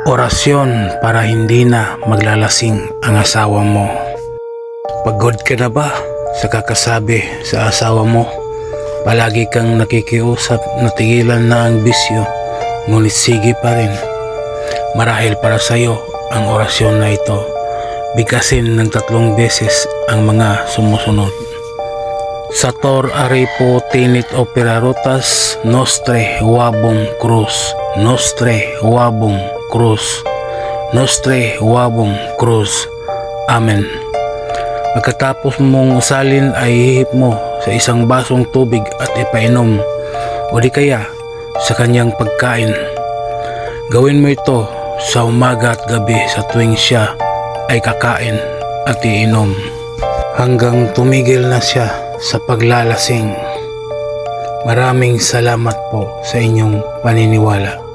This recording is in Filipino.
Orasyon para hindi na maglalasing ang asawa mo. Pagod ka na ba sa kakasabi sa asawa mo? Palagi kang nakikiusap na tigilan na ang bisyo, ngunit sige pa rin. Marahil para sa iyo ang orasyon na ito. Bigkasin ng 3 beses ang mga sumusunod. Sator aripo tinit opera rotas, nostre wabum cruz, nostre wabum cruz, nostre wabum cruz. Amen. Pagkatapos mong usalin ay ihip mo sa isang basong tubig at ipainom, o di kaya sa kanyang pagkain. Gawin mo ito sa umaga at gabi sa tuwing siya ay kakain at iinom, hanggang tumigil na siya sa paglalasing. Maraming salamat po sa inyong paniniwala.